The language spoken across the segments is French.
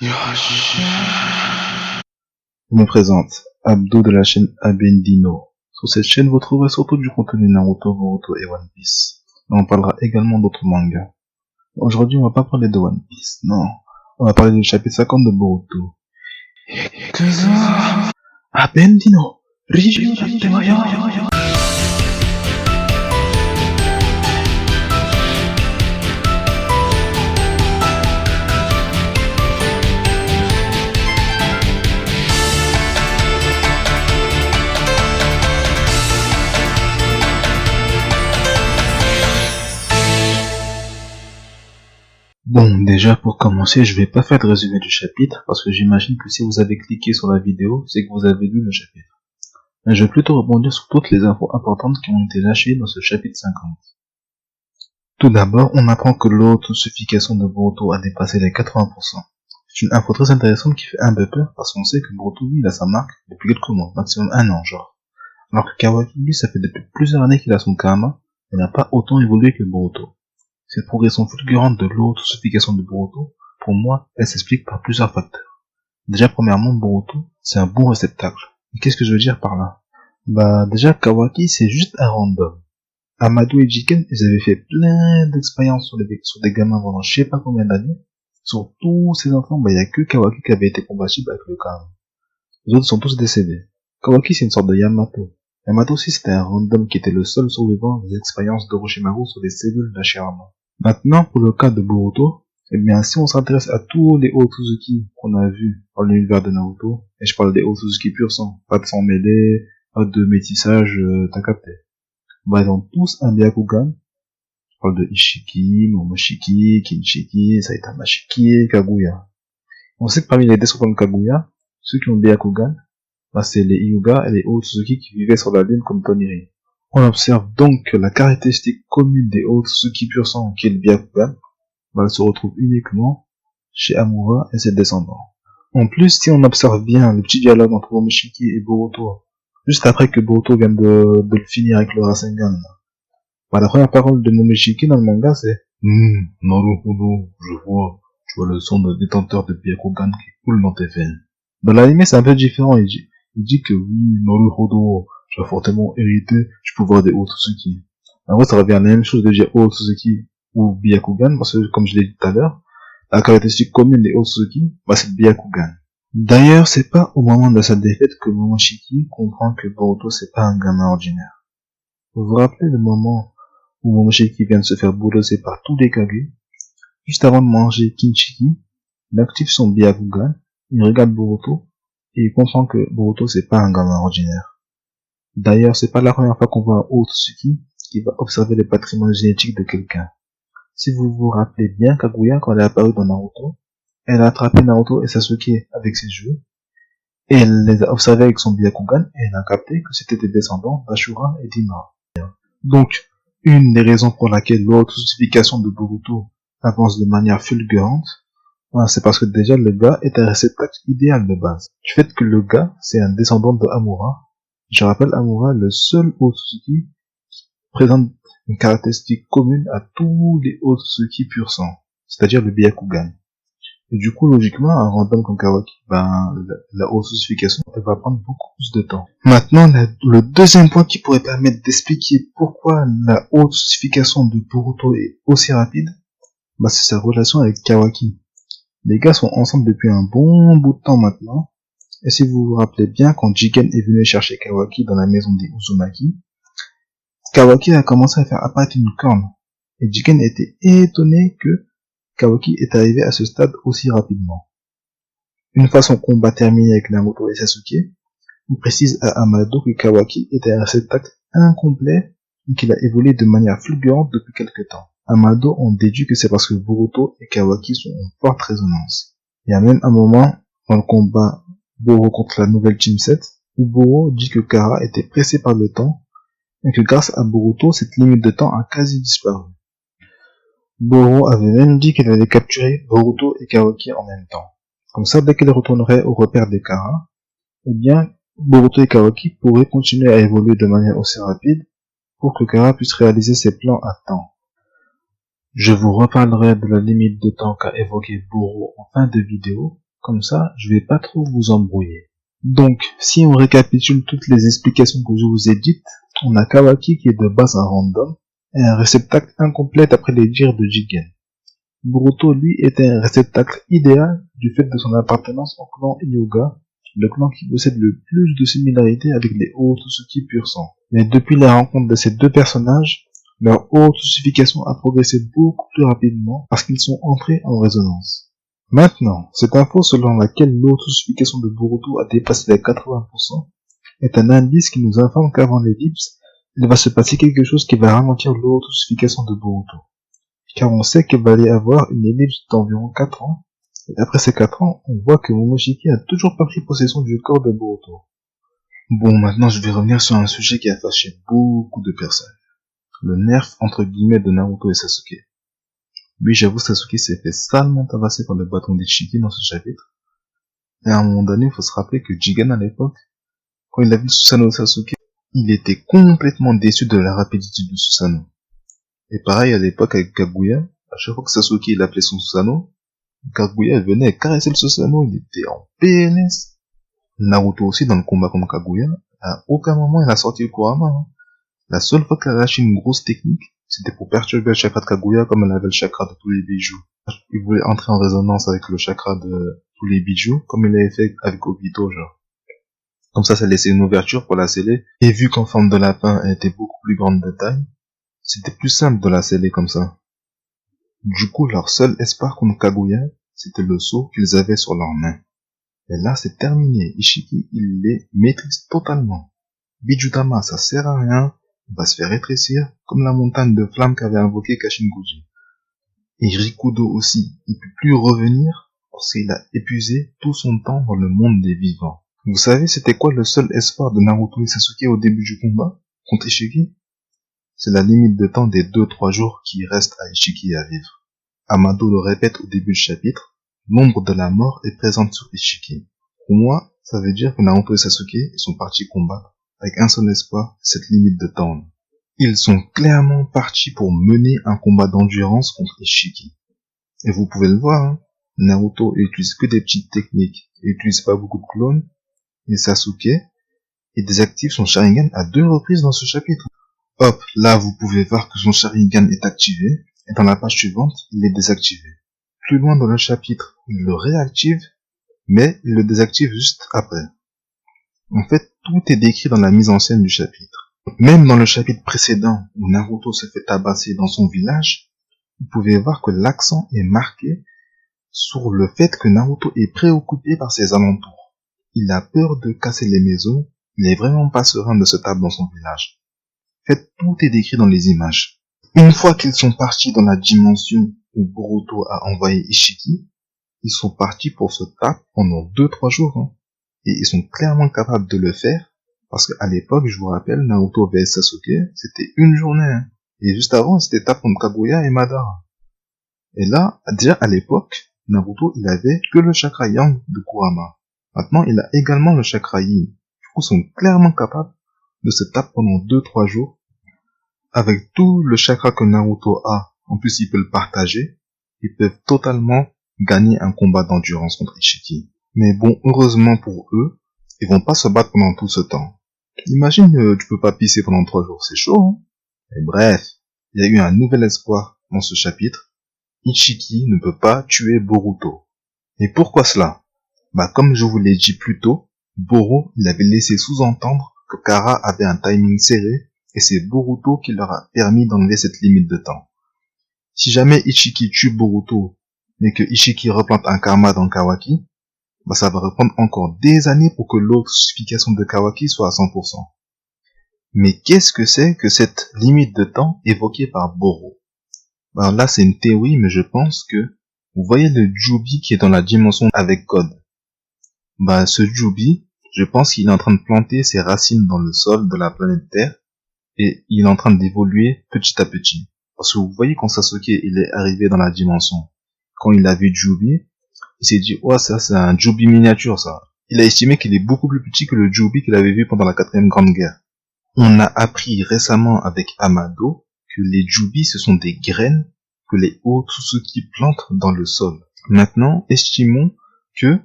Je me présente, Abdo de la chaîne Abendino. Sur cette chaîne, vous trouverez surtout du contenu Naruto, Boruto et One Piece. Mais on parlera également d'autres mangas. Aujourd'hui, on va pas parler de One Piece, non. On va parler du chapitre 50 de Boruto. Abendino, Bon, déjà pour commencer, je vais pas faire de résumé du chapitre, parce que j'imagine que si vous avez cliqué sur la vidéo, c'est que vous avez lu le chapitre. Mais je vais plutôt rebondir sur toutes les infos importantes qui ont été lâchées dans ce chapitre 50. Tout d'abord, on apprend que l'autosuffisance de Boruto a dépassé les 80%. C'est une info très intéressante qui fait un peu peur, parce qu'on sait que Boruto, lui, il a sa marque depuis quelques mois, maximum un an, genre. Alors que Kawaki, lui, ça fait depuis plusieurs années qu'il a son karma, et n'a pas autant évolué que Boruto. Cette progression fulgurante de l'autosuffisance de Boruto, pour moi, elle s'explique par plusieurs facteurs. Déjà, premièrement, Boruto, c'est un bon réceptacle. Et qu'est-ce que je veux dire par là? Déjà, Kawaki, c'est juste un random. Amadou et Jiken, ils avaient fait plein d'expériences sur des gamins pendant je sais pas combien d'années. Sur tous ces enfants, il y a que Kawaki qui avait été compatible avec le karma. Les autres sont tous décédés. Kawaki, c'est une sorte de Yamato. Yamato aussi, c'était un random qui était le seul survivant des expériences d'Orochimaru sur des cellules d'Hashirama. Maintenant, pour le cas de Boruto, si on s'intéresse à tous les Otsutsuki qu'on a vus dans l'univers de Naruto, et je parle des Otsutsuki pur sang, pas de sang mêlé, pas de métissage, t'as capté. Ils ont tous un Byakugan. Je parle de Ishiki, Momoshiki, Kinshiki, Saitamashiki, Kaguya. On sait que parmi les descendants de Kaguya, ceux qui ont Byakugan, c'est les Hyuga et les Otsutsuki qui vivaient sur la lune comme Toniri. On observe donc que la caractéristique commune des Otsutsuki pur sang, qui est le Byakugan, elle se retrouve uniquement chez Amura et ses descendants. En plus, si on observe bien le petit dialogue entre Momoshiki et Boruto, juste après que Boruto vient de le finir avec le Rasengan, la première parole de Momoshiki dans le manga, c'est Naruhodo, je vois, tu vois le son de détenteur de Byakugan qui coule dans tes veines. Dans l'anime, c'est un peu différent, il dit que oui, Naruhodo, tu as fortement hérité du pouvoir des Otsutsuki. En vrai, ça revient à la même chose de dire Otsutsuki ou Byakugan, parce que, comme je l'ai dit tout à l'heure, la caractéristique commune des Otsutsuki, c'est le Byakugan. D'ailleurs, c'est pas au moment de sa défaite que Momoshiki comprend que Boruto c'est pas un gamin ordinaire. Vous vous rappelez le moment où Momoshiki vient de se faire boulosser par tous les Kage? Juste avant de manger Kinshiki, il active son Byakugan, il regarde Boruto, et il comprend que Boruto c'est pas un gamin ordinaire. D'ailleurs, c'est pas la première fois qu'on voit un Otsutsuki qui va observer le patrimoine génétique de quelqu'un. Si vous vous rappelez bien, Kaguya, quand elle est apparue dans Naruto, elle a attrapé Naruto et Sasuke avec ses yeux, et elle les a observés avec son Byakugan, et elle a capté que c'était des descendants d'Ashura et d'Ima. Donc, une des raisons pour laquelle l'autosuffisance de Boruto avance de manière fulgurante, c'est parce que déjà le gars est un réceptacle idéal de base. Du fait que le gars, c'est un descendant de Amura. Je rappelle Amura, le seul Otsutsuki qui présente une caractéristique commune à tous les Otsutsuki pur sang, c'est-à-dire le Byakugan. Et du coup, logiquement, un random comme Kawaki, la autosuffisation, elle va prendre beaucoup plus de temps. Maintenant, le deuxième point qui pourrait permettre d'expliquer pourquoi la autosuffisation de Boruto est aussi rapide, c'est sa relation avec Kawaki. Les gars sont ensemble depuis un bon bout de temps maintenant, et si vous vous rappelez bien, quand Jigen est venu chercher Kawaki dans la maison des Uzumaki, Kawaki a commencé à faire apparaître une corne, et Jigen était étonné que Kawaki est arrivé à ce stade aussi rapidement. Une fois son combat terminé avec Naruto et Sasuke, il précise à Amado que Kawaki était un réceptacle incomplet et qu'il a évolué de manière fulgurante depuis quelque temps. Amado en déduit que c'est parce que Boruto et Kawaki sont en forte résonance. Il y a même un moment dans le combat Boro contre la nouvelle Team 7 où Boro dit que Kara était pressé par le temps et que grâce à Boruto, cette limite de temps a quasi disparu. Boro avait même dit qu'elle allait capturer Boruto et Kawaki en même temps. Comme ça, dès qu'elle retournerait au repère des Kara, Boruto et Kawaki pourraient continuer à évoluer de manière aussi rapide pour que Kara puisse réaliser ses plans à temps. Je vous reparlerai de la limite de temps qu'a évoqué Boro en fin de vidéo, Comme ça, je vais pas trop vous embrouiller. Donc, si on récapitule toutes les explications que je vous ai dites, on a Kawaki qui est de base un random et un réceptacle incomplet après les dires de Jigen. Boruto, lui, était un réceptacle idéal du fait de son appartenance au clan Hyuga, le clan qui possède le plus de similarités avec les Otsutsuki pur sang. Mais depuis la rencontre de ces deux personnages, leur Otsutsification a progressé beaucoup plus rapidement parce qu'ils sont entrés en résonance. Maintenant, cette info selon laquelle l'Otsutsification de Boruto a dépassé les 80% est un indice qui nous informe qu'avant l'ellipse, il va se passer quelque chose qui va ralentir l'Otsutsification de Boruto. Car on sait qu'il va y avoir une ellipse d'environ 4 ans, et après ces 4 ans, on voit que Momoshiki a toujours pas pris possession du corps de Boruto. Bon, maintenant je vais revenir sur un sujet qui a fâché beaucoup de personnes. Le nerf entre guillemets de Naruto et Sasuke. Oui, j'avoue, Sasuke s'est fait salement tabasser par le bâton d'Ichiki dans ce chapitre. Et à un moment donné, il faut se rappeler que Jigen à l'époque, quand il a vu Susanoo de Sasuke, il était complètement déçu de la rapidité de Susanoo. Et pareil à l'époque avec Kaguya, à chaque fois que Sasuke il appelait son Susanoo, Kaguya venait caresser le Susanoo, il était en PLS. Naruto aussi dans le combat contre Kaguya, à aucun moment il a sorti le Kurama. La seule fois qu'il a lâché une grosse technique, c'était pour perturber le chakra de Kaguya comme elle avait le chakra de tous les bijoux. Il voulait entrer en résonance avec le chakra de tous les bijoux, comme il avait fait avec Obito, genre. Comme ça laissait une ouverture pour la sceller, et vu qu'en forme de lapin, elle était beaucoup plus grande de taille, c'était plus simple de la sceller comme ça. Du coup, leur seul espoir contre Kaguya, c'était le sceau qu'ils avaient sur leurs mains. Et là, c'est terminé. Ishiki, il les maîtrise totalement. Bijutama, ça sert à rien. Il va se faire rétrécir, comme la montagne de flammes qu'avait invoqué Kashinguji. Et Rikudo aussi, il peut plus revenir, parce qu'il a épuisé tout son temps dans le monde des vivants. Vous savez, c'était quoi le seul espoir de Naruto et Sasuke au début du combat, contre Ishiki? C'est la limite de temps des 2-3 jours qui reste à Ishiki à vivre. Amado le répète au début du chapitre, l'ombre de la mort est présente sur Ishiki. Pour moi, ça veut dire que Naruto et Sasuke sont partis combattre avec un seul espoir, cette limite de temps. Ils sont clairement partis pour mener un combat d'endurance contre Ishiki. Et vous pouvez le voir, hein, Naruto utilise que des petites techniques, il utilise pas beaucoup de clones, et Sasuke, il désactive son Sharingan à 2 reprises dans ce chapitre. Hop, là vous pouvez voir que son Sharingan est activé, et dans la page suivante, il est désactivé. Plus loin dans le chapitre, il le réactive, mais il le désactive juste après. En fait, tout est décrit dans la mise en scène du chapitre. Même dans le chapitre précédent, où Naruto se fait tabasser dans son village, vous pouvez voir que l'accent est marqué sur le fait que Naruto est préoccupé par ses alentours. Il a peur de casser les maisons, il est vraiment pas serein de se taper dans son village. En fait, tout est décrit dans les images. Une fois qu'ils sont partis dans la dimension où Boruto a envoyé Ishiki, ils sont partis pour se taper pendant 2-3 jours, hein. Et ils sont clairement capables de le faire, parce qu'à l'époque, je vous rappelle, Naruto vs Sasuke, c'était une journée, hein. Et juste avant, c'était tape contre Kaguya et Madara. Et là, déjà à l'époque, Naruto, il avait que le chakra Yang de Kurama. Maintenant, il a également le chakra Yin. Du coup, ils sont clairement capables de se taper pendant 2-3 jours. Avec tout le chakra que Naruto a, en plus il peut le partager, ils peuvent totalement gagner un combat d'endurance contre Ishiki. Mais bon, heureusement pour eux, ils vont pas se battre pendant tout ce temps. Imagine, tu peux pas pisser pendant 3 jours, c'est chaud, hein. Et bref, il y a eu un nouvel espoir dans ce chapitre. Ishiki ne peut pas tuer Boruto. Et pourquoi cela? Comme je vous l'ai dit plus tôt, Boro, il avait laissé sous-entendre que Kara avait un timing serré, et c'est Boruto qui leur a permis d'enlever cette limite de temps. Si jamais Ichiki tue Boruto, mais que Ishiki replante un karma dans Kawaki, ça va reprendre encore des années pour que l'ossification de Kawaki soit à 100%. Mais qu'est-ce que c'est que cette limite de temps évoquée par Boro? Là, c'est une théorie, mais je pense que vous voyez le Jubi qui est dans la dimension avec code. Ce Jubi, je pense qu'il est en train de planter ses racines dans le sol de la planète Terre et il est en train d'évoluer petit à petit. Parce que vous voyez quand Sasuke il est arrivé dans la dimension, quand il a vu Jubi, il s'est dit, oh, ça, c'est un Jubi miniature, ça. Il a estimé qu'il est beaucoup plus petit que le Jubi qu'il avait vu pendant la 4ème Grande Guerre. On a appris récemment avec Amado que les Jubi, ce sont des graines que les Otsutsuki plantent dans le sol. Maintenant, estimons que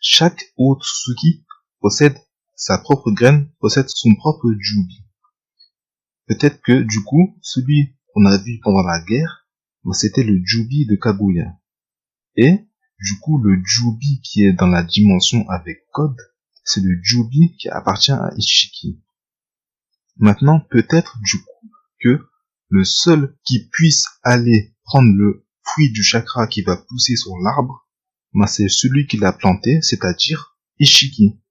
chaque Otsutsuki possède sa propre graine, possède son propre Jubi. Peut-être que, du coup, celui qu'on a vu pendant la guerre, c'était le Jubi de Kaguya. Et, du coup, le Jubi qui est dans la dimension avec Code, c'est le Jubi qui appartient à Ishiki. Maintenant, peut-être, du coup, que le seul qui puisse aller prendre le fruit du chakra qui va pousser sur l'arbre, c'est celui qui l'a planté, c'est-à-dire Ishiki.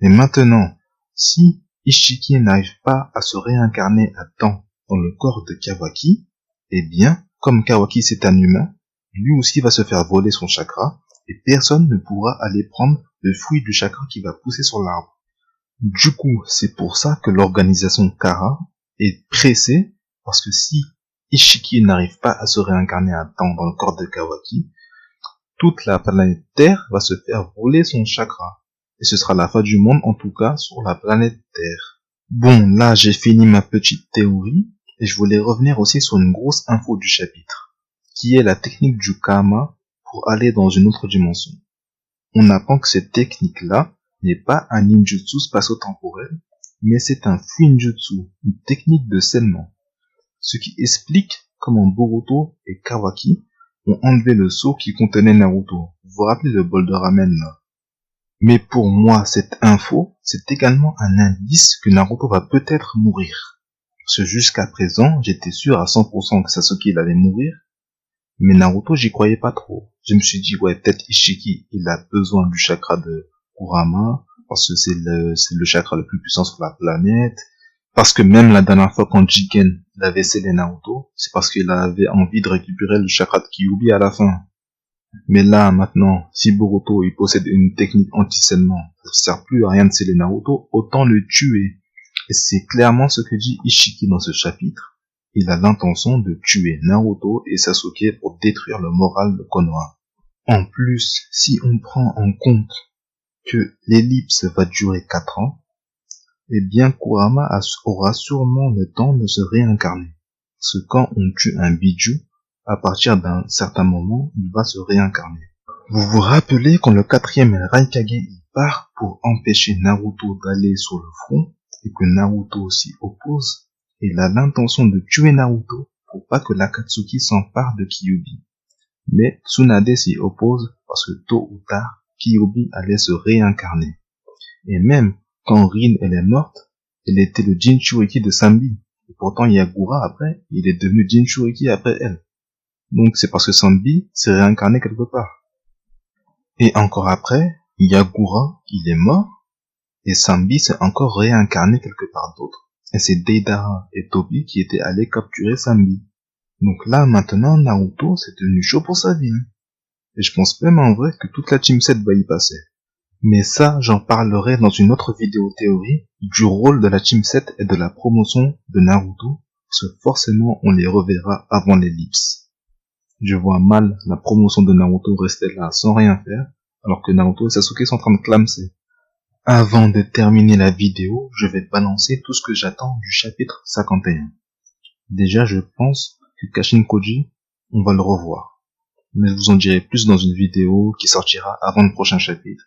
Et maintenant, si Ishiki n'arrive pas à se réincarner à temps dans le corps de Kawaki, eh bien, comme Kawaki c'est un humain, lui aussi va se faire voler son chakra, et personne ne pourra aller prendre le fruit du chakra qui va pousser sur l'arbre. Du coup, c'est pour ça que l'organisation Kara est pressée, parce que si Ishiki n'arrive pas à se réincarner à temps dans le corps de Kawaki, toute la planète Terre va se faire voler son chakra. Et ce sera la fin du monde, en tout cas, sur la planète Terre. Bon, là, j'ai fini ma petite théorie, et je voulais revenir aussi sur une grosse info du chapitre, qui est la technique du Kama pour aller dans une autre dimension. On apprend que cette technique-là n'est pas un ninjutsu spatio-temporel, mais c'est un fuinjutsu, une technique de scellement. Ce qui explique comment Boruto et Kawaki ont enlevé le seau qui contenait Naruto. Vous vous rappelez le bol de ramen là? Mais pour moi, cette info, c'est également un indice que Naruto va peut-être mourir. Parce que jusqu'à présent, j'étais sûr à 100% que Sasuke il allait mourir, mais Naruto, j'y croyais pas trop. Je me suis dit, ouais, peut-être Ishiki, il a besoin du chakra de Kurama, parce que c'est le chakra le plus puissant sur la planète. Parce que même la dernière fois quand Jiken l'avait scellé Naruto, c'est parce qu'il avait envie de récupérer le chakra de Kyuubi à la fin. Mais là, maintenant, si Boruto il possède une technique anti-scellement, ça ne sert plus à rien de sceller Naruto, autant le tuer. Et c'est clairement ce que dit Ishiki dans ce chapitre. Il a l'intention de tuer Naruto et Sasuke pour détruire le moral de Konoha. En plus, si on prend en compte que l'ellipse va durer 4 ans, eh bien Kurama aura sûrement le temps de se réincarner. Parce que quand on tue un biju, à partir d'un certain moment, il va se réincarner. Vous vous rappelez quand le 4e Raikage y part pour empêcher Naruto d'aller sur le front, et que Naruto s'y oppose, il a l'intention de tuer Naruto pour pas que l'Akatsuki s'empare de Kyuubi. Mais Tsunade s'y oppose parce que tôt ou tard, Kyuubi allait se réincarner. Et même quand Rin elle est morte, elle était le Jinchuriki de Sambi. Et pourtant Yagura après, il est devenu Jinchuriki après elle. Donc c'est parce que Sambi s'est réincarné quelque part. Et encore après, Yagura, il est mort, et Sambi s'est encore réincarné quelque part d'autre. Et c'est Deidara et Tobi qui étaient allés capturer Sambi. Donc là, maintenant, Naruto, c'est devenu chaud pour sa vie. Et je pense même en vrai que toute la Team 7 va y passer. Mais ça, j'en parlerai dans une autre vidéo théorie du rôle de la Team 7 et de la promotion de Naruto, parce que forcément, on les reverra avant l'ellipse. Je vois mal la promotion de Naruto rester là sans rien faire, alors que Naruto et Sasuke sont en train de clamser. Avant de terminer la vidéo, je vais balancer tout ce que j'attends du chapitre 51. Déjà, je pense que Kashin Koji, on va le revoir. Mais je vous en dirai plus dans une vidéo qui sortira avant le prochain chapitre.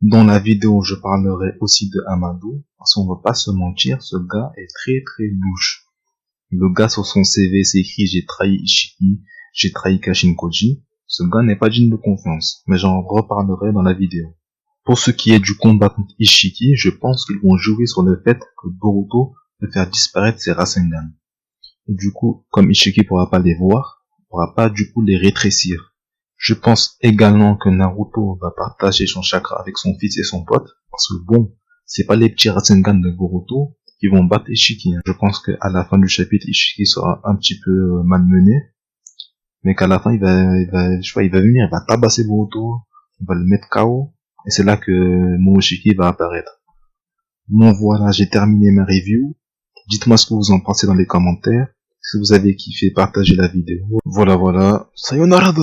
Dans la vidéo, je parlerai aussi de Amado, parce qu'on va pas se mentir, ce gars est très très louche. Le gars sur son CV c'est écrit j'ai trahi Ishiki, j'ai trahi Kashin Koji. Ce gars n'est pas digne de confiance, mais j'en reparlerai dans la vidéo. Pour ce qui est du combat contre Ishiki, je pense qu'ils vont jouer sur le fait que Boruto veut faire disparaître ses Rasengan. Et du coup, comme Ishiki pourra pas les voir, il pourra pas du coup les rétrécir. Je pense également que Naruto va partager son chakra avec son fils et son pote, parce que bon, c'est pas les petits Rasengan de Boruto qui vont battre Ishiki. Je pense qu'à la fin du chapitre, Ishiki sera un petit peu malmené, mais qu'à la fin, il va venir, il va tabasser Boruto, il va le mettre KO, et c'est là que Momoshiki va apparaître. Bon voilà, j'ai terminé ma review. Dites-moi ce que vous en pensez dans les commentaires. Si vous avez kiffé, partagez la vidéo. Voilà. Sayonara.